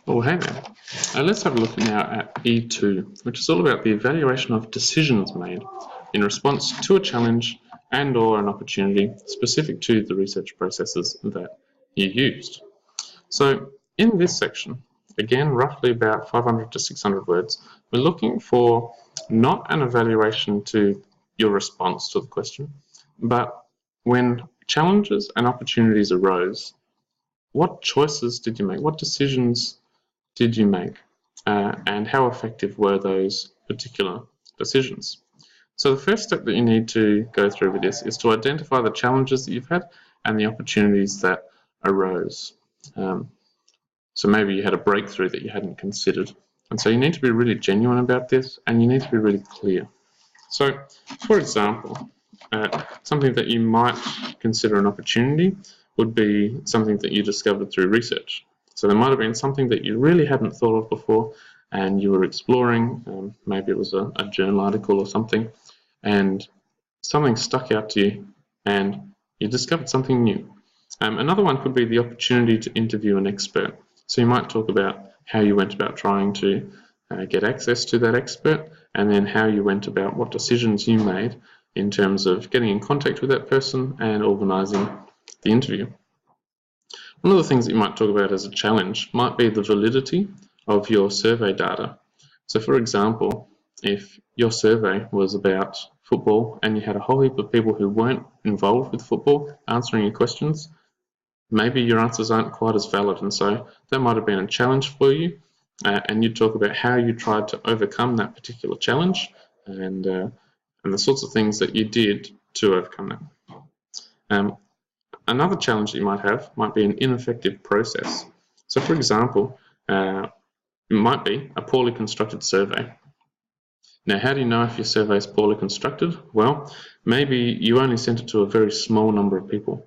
Oh, hey there. Let's have a look now at E2, which is all about the evaluation of decisions made in response to a challenge and or an opportunity specific to the research processes that you used. So in this section, again, roughly about 500 to 600 words, we're looking for not an evaluation to your response to the question, but when challenges and opportunities arose, what choices did you make? What decisions did you make? And how effective were those particular decisions? So the first step that you need to go through with this is to identify the challenges that you've had and the opportunities that arose. So maybe you had a breakthrough that you hadn't considered. And so you need to be really genuine about this, and you need to be really clear. So, for example, something that you might consider an opportunity would be something that you discovered through research. So there might have been something that you really hadn't thought of before, and you were exploring, maybe it was a journal article or something, and something stuck out to you, and you discovered something new. Another one could be the opportunity to interview an expert. So you might talk about how you went about trying to get access to that expert, and then how you went about what decisions you made in terms of getting in contact with that person and organising the interview. One of the things that you might talk about as a challenge might be the validity of your survey data. So for example, if your survey was about football and you had a whole heap of people who weren't involved with football answering your questions, maybe your answers aren't quite as valid, and so that might have been a challenge for you, and you talk about how you tried to overcome that particular challenge and the sorts of things that you did to overcome that. Another challenge that you might have might be an ineffective process. So for example, it might be a poorly constructed survey. Now, how do you know if your survey is poorly constructed? Well, maybe you only sent it to a very small number of people,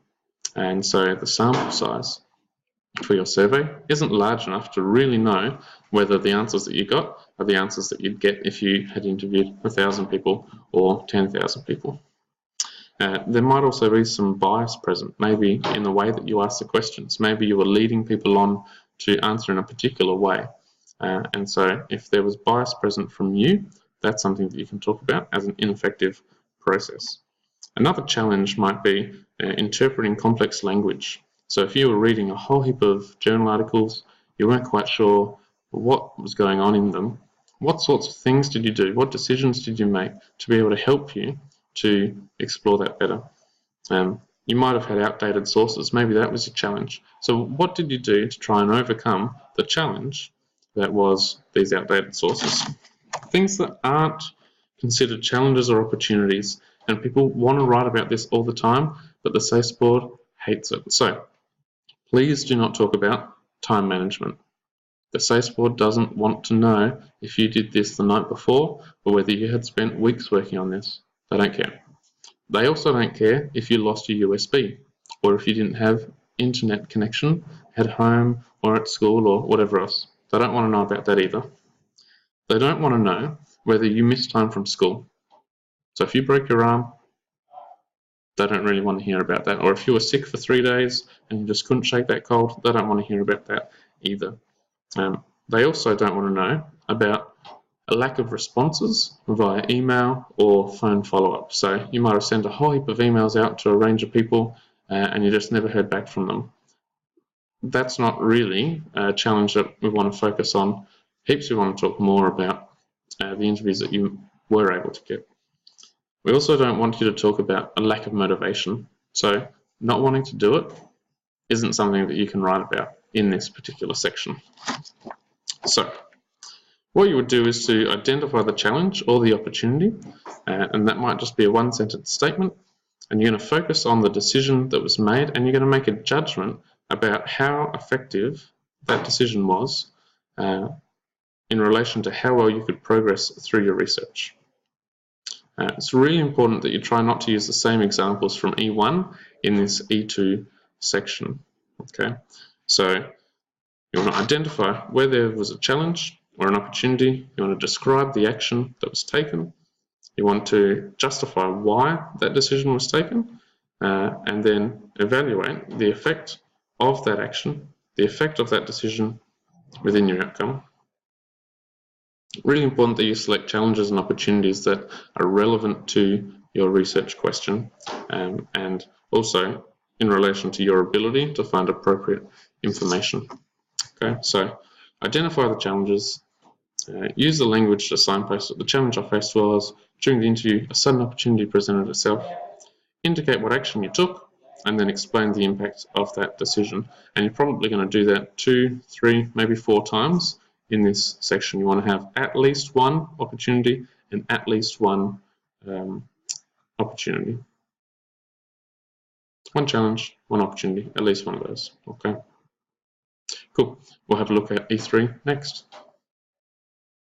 and so the sample size for your survey isn't large enough to really know whether the answers that you got are the answers that you'd get if you had interviewed 1,000 people or 10,000 people. There might also be some bias present, maybe in the way that you ask the questions. Maybe you were leading people on to answer in a particular way. And so if there was bias present from you, that's something that you can talk about as an ineffective process. Another challenge might be interpreting complex language. So if you were reading a whole heap of journal articles, you weren't quite sure what was going on in them, what sorts of things did you do? What decisions did you make to be able to help you to explore that better? You might have had outdated sources. Maybe that was a challenge. So what did you do to try and overcome the challenge that was these outdated sources? Things that aren't considered challenges or opportunities, and people want to write about this all the time, but the SACE board hates it. So please do not talk about time management. The SACE board doesn't want to know if you did this the night before or whether you had spent weeks working on this. They don't care. They also don't care if you lost your USB or if you didn't have internet connection at home or at school or whatever else. They don't want to know about that either. They don't want to know whether you missed time from school. So if you broke your arm, they don't really want to hear about that. Or if you were sick for 3 days and you just couldn't shake that cold, they don't want to hear about that either. They also don't want to know about a lack of responses via email or phone follow-up. So you might have sent a whole heap of emails out to a range of people and you just never heard back from them. That's not really a challenge that we want to focus on. Heaps we want to talk more about the interviews that you were able to get. We also don't want you to talk about a lack of motivation. So not wanting to do it isn't something that you can write about in this particular section. So what you would do is to identify the challenge or the opportunity, and that might just be a one-sentence statement, and you're going to focus on the decision that was made, and you're going to make a judgment about how effective that decision was in relation to how well you could progress through your research. It's really important that you try not to use the same examples from E1 in this E2 section. Okay, so you want to identify where there was a challenge or an opportunity. You want to describe the action that was taken. You want to justify why that decision was taken, and then evaluate the effect of that action, the effect of that decision, within your outcome. Really important that you select challenges and opportunities that are relevant to your research question, and also in relation to your ability to find appropriate information. Okay, so identify the challenges, use the language to signpost that the challenge I faced was, during the interview, a sudden opportunity presented itself. Indicate what action you took, and then explain the impact of that decision. And you're probably going to do that 2, 3, maybe 4 times in this section. You want to have at least one opportunity and at least one opportunity. One challenge, one opportunity, at least one of those. Okay. Cool. We'll have a look at E3 next.